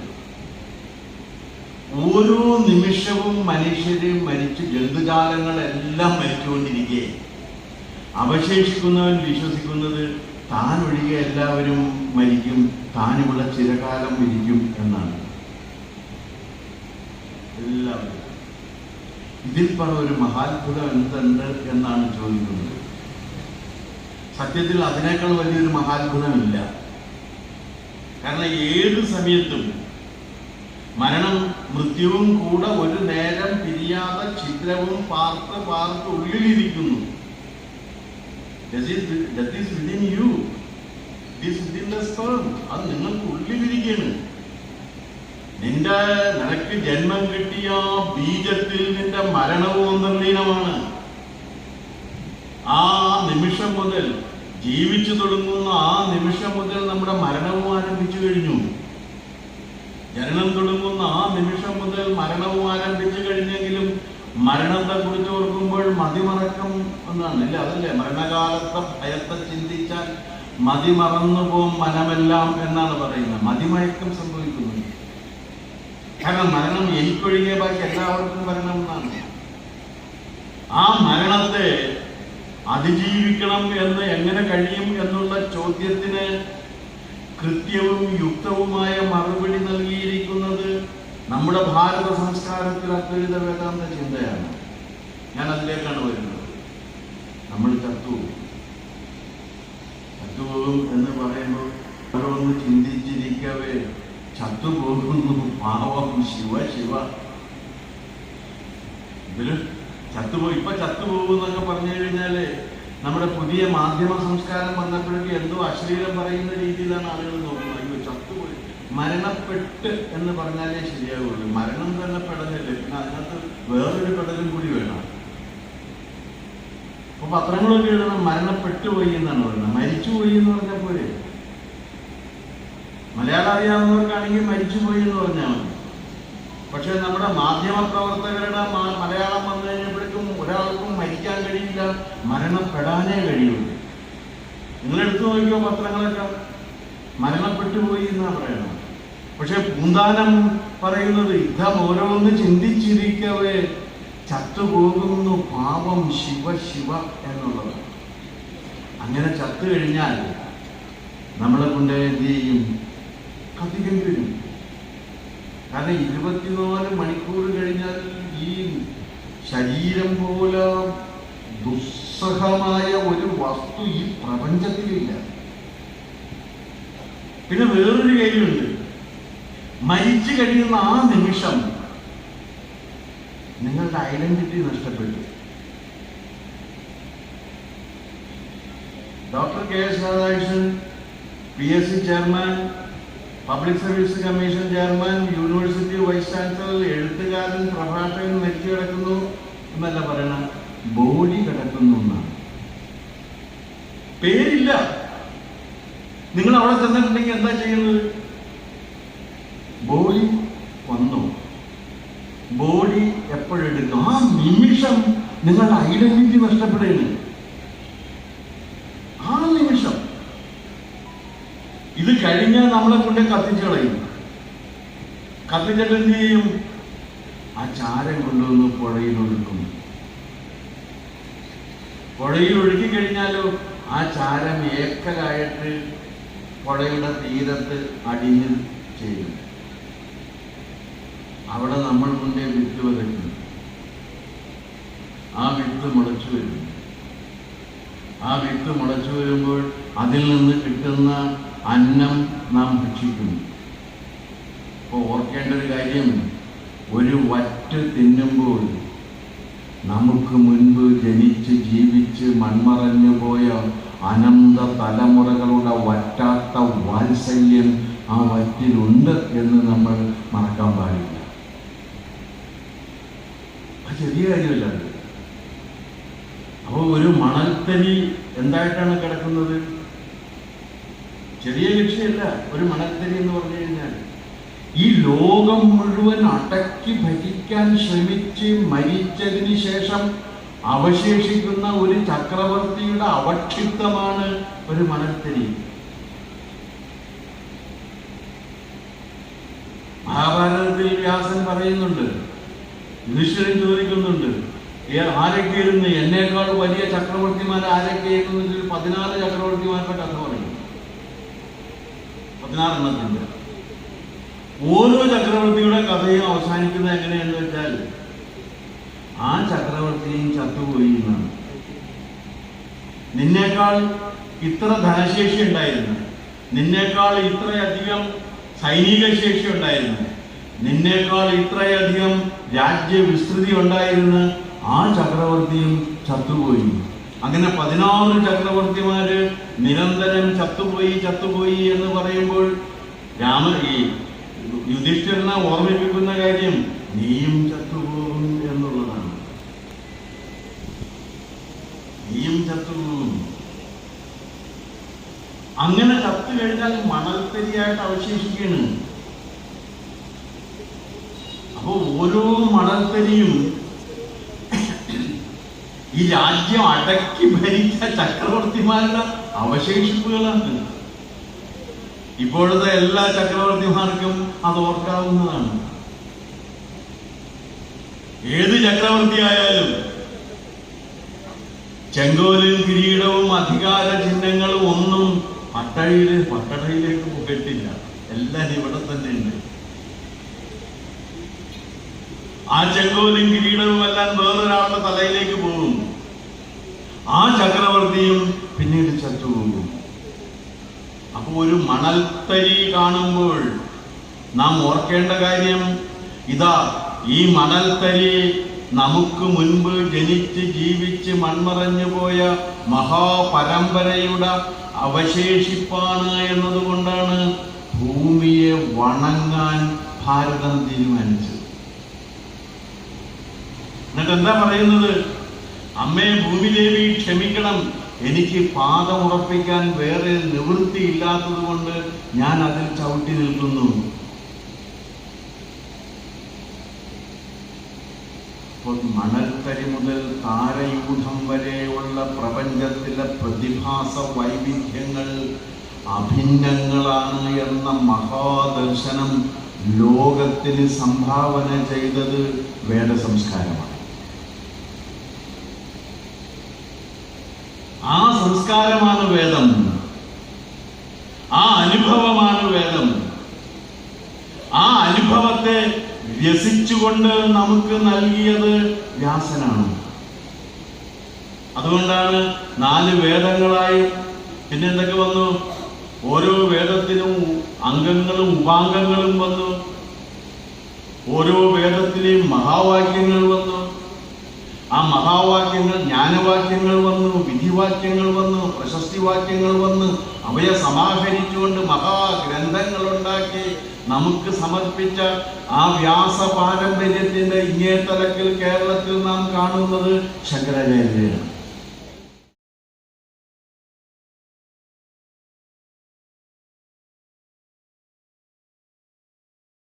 ഓരോ നിമിഷവും മനുഷ്യരെ മരിച്ചു, ജന്തുജാലങ്ങളെല്ലാം മരിച്ചുകൊണ്ടിരിക്കെ അവശേഷിക്കുന്നവൻ വിശ്വസിക്കുന്നത് താൻ ഒഴികെ എല്ലാവരും മരിക്കും, താനിവിടെ ചിരകാലം ഇരിക്കും എന്നാണ്. എല്ലാവരും ഇതിൽ പറഞ്ഞ ഒരു മഹാത്ഭുതം എന്തുണ്ട് എന്നാണ് ചോദിക്കുന്നത്. സത്യത്തിൽ അതിനേക്കാൾ വലിയൊരു മഹാത്ഭുതമില്ല. കാരണം ഏത് സമയത്തും മരണം മൃത്യുവും കൂടെ ഒരു നേരം പിരിയാതെ ഛിദ്രവും പാർത്ത് പാർത്ത് ഉള്ളിലിരിക്കുന്നു. അത് നിങ്ങൾക്ക് ഉള്ളിലിരിക്കുകയാണ്. നിനക്ക് ജന്മം കിട്ടിയ ബീജത്തിൽ നിന്റെ മരണവും നിർലീനമാണ്. ആ നിമിഷം മുതൽ, ജീവിച്ചു തുടങ്ങുന്ന ആ നിമിഷം മുതൽ നമ്മുടെ മരണവും ആരംഭിച്ചു കഴിഞ്ഞു. ജനനം തുടങ്ങുന്ന ആ നിമിഷം മുതൽ മരണവും ആരംഭിച്ചു കഴിഞ്ഞെങ്കിലും മരണത്തെ കുറിച്ച് ഓർക്കുമ്പോൾ മതിമറക്കം എന്നാണ്, ഇല്ല അതല്ലേ? മരണകാലത്തെ ഭയത്തെ ചിന്തിച്ചാൽ മതിമറന്നു പോകും മനമെല്ലാം എന്നാണ് പറയുന്നത്. മതിമയക്കം സംഭവിക്കുന്നു. കാരണം മരണം എനിക്കൊഴികെ ബാക്കി എല്ലാവർക്കും മരണം എന്നാണ്. ആ മരണത്തെ അതിജീവിക്കണം എന്ന് എങ്ങനെ കഴിയും എന്നുള്ള ചോദ്യത്തിന് കൃത്യവും യുക്തവുമായ മറുപടി നൽകിയിരിക്കുന്നത് നമ്മുടെ ഭാരത സംസ്കാരത്തിൽ അദ്വൈത വേദാന്ത ചിന്തയാണ്. ഞാൻ അതിലേക്കാണ് വരുന്നത്. നമ്മൾ ചത്തുപോകും എന്ന് പറയുമ്പോൾ ഓരോന്ന് ചിന്തിച്ചിരിക്കവേ ചത്തുപോകുന്നു, പാവം ശിവ ശിവ. ഇതില് ചത്തുപോയി, ഇപ്പൊ ചത്തുപോകുന്നൊക്കെ പറഞ്ഞു കഴിഞ്ഞാല് നമ്മുടെ പുതിയ മാധ്യമ സംസ്കാരം വന്നപ്പോഴേക്ക് എന്തോ അശ്ലീലം പറയുന്ന രീതിയിലാണ് ആളുകൾ നോക്കുന്നത്. അയ്യോ ചത്തുപോയി, മരണപ്പെട്ട് എന്ന് പറഞ്ഞാലേ ശരിയാവുള്ളൂ. മരണം തന്നെ പെടലല്ലേ, പിന്നെ അതിനകത്ത് വേറൊരു പെടലും കൂടി വേണം. അപ്പൊ പത്രങ്ങളൊക്കെ എഴുതണം മരണപ്പെട്ടുപോയി എന്നാണ് പറയുന്നത്. മരിച്ചുപോയി എന്ന് പറഞ്ഞാൽ പോലെ. മലയാളം അറിയാവുന്നവർക്കാണെങ്കിൽ മരിച്ചുപോയി എന്ന് പറഞ്ഞാൽ മതി. പക്ഷെ നമ്മുടെ മാധ്യമ പ്രവർത്തകരുടെ മലയാളം വന്നു കഴിഞ്ഞപ്പോഴേക്കും ഒരാൾക്കും മരിക്കാൻ കഴിയില്ല, മരണപ്പെടാനേ കഴിയുള്ളൂ. നിങ്ങളെടുത്തു നോക്കിയോ പത്രങ്ങളൊക്കെ മരണപ്പെട്ടുപോയി എന്നാണ് പറയുന്നത്. പക്ഷെ പൂന്താനം പറയുന്നത് യുദ്ധം ഓരോന്ന് ചിന്തിച്ചിരിക്കവേ ചത്തുപോകുന്നു പാവം ശിവ ശിവ എന്നുള്ളത്. അങ്ങനെ ചത്തു കഴിഞ്ഞാൽ നമ്മളെ കൊണ്ട് എന്ത് ചെയ്യും? കത്തിക്കേണ്ടി വരും. കാരണം 24 മണിക്കൂർ കഴിഞ്ഞാൽ ഈ ശരീരം പോലെ ദുസ്സഹമായ ഒരു വസ്തു ഈ പ്രപഞ്ചത്തിലില്ല. പിന്നെ വേറൊരു കാര്യമുണ്ട്, മരിച്ചു കഴിയുന്ന ആ നിമിഷം നിങ്ങളുടെ ഐഡന്റിറ്റി നഷ്ടപ്പെട്ടു. Doctor K S. Radhakrishnan, PSC chairman, public service commission chairman, university vice chancellor, എഴുത്തുകാരൻ, പ്രഭാഷകൻ മരിച്ചു കിടക്കുന്നു എന്നല്ല പറയണ, ബോഡി കിടക്കുന്നു എന്നാണ്. പേരില്ല. നിങ്ങൾ അവിടെ ചെന്നിട്ടുണ്ടെങ്കിൽ എന്താ ചെയ്യുന്നത്? ബോഡി വന്നു, ബോഡി എപ്പോഴെടുക്കും? ആ നിമിഷം നിങ്ങളുടെ ഐഡന്റിറ്റി നഷ്ടപ്പെടുകയാണ്. ആ നിമിഷം. ഇത് കഴിഞ്ഞാൽ നമ്മളെ കൊണ്ട് കത്തിച്ചു കളയും. കത്തിച്ചിട്ട് എന്ത് ചെയ്യും? ആ ചാരം കൊണ്ടുവന്ന് പുഴയിൽ ഒഴുക്കും. പുഴയിൽ ഒഴുക്കി കഴിഞ്ഞാലോ ആ ചാരം ഏക്കലായിട്ട് പുഴയുടെ തീരത്ത് അടിഞ്ഞ് ചെയ്യും. അവിടെ നമ്മൾ കൊണ്ടേ വിത്ത് വിതയ്ക്കും. ആ വിത്ത് മുളച്ചു വരും. ആ വിത്ത് മുളച്ചു വരുമ്പോൾ അതിൽ നിന്ന് കിട്ടുന്ന അന്നം നാം ഭക്ഷിക്കുന്നു. അപ്പോൾ ഓർക്കേണ്ട ഒരു കാര്യം, ഒരു വറ്റ് തിന്നുമ്പോൾ നമുക്ക് മുൻപ് ജനിച്ച് ജീവിച്ച് മൺമറഞ്ഞു പോയ അനന്ത തലമുറകളുടെ വറ്റാത്ത വാത്സല്യം ആ വറ്റിലുണ്ട് എന്ന് നമ്മൾ മറക്കാൻ പാടില്ല. അത് ചെറിയ കാര്യമല്ല. അത് അപ്പോൾ ഒരു മണൽത്തരി എന്തായിട്ടാണ് കിടക്കുന്നത്? ചെറിയ ലക്ഷ്യമല്ല ഒരു മണൽത്തരി എന്ന് പറഞ്ഞു കഴിഞ്ഞാൽ. ഈ ലോകം മുഴുവൻ അടക്കി ഭരിക്കാൻ ശ്രമിച്ച് മരിച്ചതിന് ശേഷം അവശേഷിക്കുന്ന ഒരു ചക്രവർത്തിയുടെ അവക്ഷിപ്തമാണ് ഒരു മണൽത്തരി. മഹാഭാരതത്തിൽ വ്യാസൻ പറയുന്നുണ്ട്, യുധിഷ്ഠിരൻ ചോദിക്കുന്നുണ്ട്, ആരൊക്കെയിരുന്നു എന്നേക്കാൾ വലിയ ചക്രവർത്തിമാർ ആരൊക്കെയായിരുന്നു? 14 ചക്രവർത്തിമാരുടെ കഥ പറയും. 14 എണ്ണത്തിന്റെ. ഓരോ ചക്രവർത്തിയുടെ കഥയും അവസാനിക്കുന്നത് എങ്ങനെയാണെന്ന് വെച്ചാൽ ആ ചക്രവർത്തിയും ചത്തുപോയി എന്നാണ്. നിന്നേക്കാൾ ഇത്ര ധനശേഷി ഉണ്ടായിരുന്നു, നിന്നേക്കാൾ ഇത്രയധികം സൈനിക ശേഷി ഉണ്ടായിരുന്നു, നിന്നേക്കാൾ ഇത്രയധികം രാജ്യവിസ്തൃതി ഉണ്ടായിരുന്നു, ആ ചക്രവർത്തിയും ചത്തുപോയി. അങ്ങനെ 16 ചക്രവർത്തിമാര് നിരന്തരം ചത്തുപോയി എന്ന് പറയുമ്പോൾ യുധിഷ്ഠിരനെ ഓർമ്മിപ്പിക്കുന്ന കാര്യം നീയും ചത്തുപോകും എന്നുള്ളതാണ്. നീയും ചത്തുപോകും. അങ്ങനെ ചത്തു കഴിഞ്ഞാൽ മണൽത്തരിയായിട്ട് അവശേഷിക്കുകയാണ്. അപ്പൊ ഓരോ മണൽത്തരിയും ഈ രാജ്യം അടക്കി ഭരിച്ച ചക്രവർത്തിമാരുടെ അവശേഷിപ്പുകളാണ്. ഇപ്പോഴത്തെ എല്ലാ ചക്രവർത്തിമാർക്കും അത് ഓർക്കാവുന്നതാണ്. ഏത് ചക്രവർത്തിയായാലും ചെങ്കോലും കിരീടവും അധികാര ചിഹ്നങ്ങളും ഒന്നും പട്ടടയിലേക്ക് പോയിട്ടില്ല. എല്ലാം ഇവിടെ തന്നെ ഉണ്ട്. ആ ചെങ്കോലും കിരീടവും എല്ലാം വേറൊരാളുടെ തലയിലേക്ക് പോകും. ആ ചക്രവർത്തിയും പിന്നീട് ചത്തുപോകും. അപ്പൊ ഒരു മണൽത്തരി കാണുമ്പോൾ നാം ഓർക്കേണ്ട കാര്യം ഇതാ, ഈ മണൽത്തരി നമുക്ക് മുൻപ് ജനിച്ച് ജീവിച്ച് മൺമറഞ്ഞു പോയ മഹാപരമ്പരയുടെ അവശേഷിപ്പാണ് എന്നതുകൊണ്ടാണ് ഭൂമിയെ വണങ്ങാൻ ഭാരതം തീരുമാനിച്ചത്. എന്നിട്ട് എന്താ പറയുന്നത്? അമ്മേ ഭൂമിദേവി ക്ഷമിക്കണം, എനിക്ക് പാദമുറപ്പിക്കാൻ വേറെ നിവൃത്തിയില്ലാത്തത് കൊണ്ട് ഞാൻ അതിൽ ചവിട്ടി നിൽക്കുന്നു. മണൽത്തരി മുതൽ താരയൂഥം വരെയുള്ള പ്രപഞ്ചത്തിലെ പ്രതിഭാസ വൈവിധ്യങ്ങൾ അഭിന്നങ്ങളാണ് എന്ന മഹാദർശനം ലോകത്തിന് സംഭാവന ചെയ്തത് വേദസംസ്കാരമാണ്. ആ സംസ്കാരമാണ് വേദം, ആ അനുഭവമാണ് വേദം. ആ അനുഭവത്തെ വ്യസിച്ചുകൊണ്ട് നമുക്ക് നൽകിയത് വ്യാസനാണ്. അതുകൊണ്ടാണ് 4 വേദങ്ങളായി. പിന്നെ എന്തൊക്കെ വന്നു? ഓരോ വേദത്തിനും അംഗങ്ങളും ഉപാംഗങ്ങളും വന്നു. ഓരോ വേദത്തിലെയും മഹാവാക്യങ്ങൾ വന്നു. ആ മഹാവാക്യങ്ങൾ ജ്ഞാനവാക്യങ്ങൾ വന്നു, വിധിവാക്യങ്ങൾ വന്നു, പ്രശസ്തി വാക്യങ്ങൾ വന്നു. അവയെ സമാഹരിച്ചുകൊണ്ട് മഹാഗ്രന്ഥങ്ങൾ ഉണ്ടാക്കി നമുക്ക് സമർപ്പിച്ച ആ വ്യാസ പാരമ്പര്യത്തിന്റെ ഇങ്ങേ തലക്കിൽ കേരളത്തിൽ നാം കാണുന്നത് ശങ്കരാചാര്യരെയാണ്.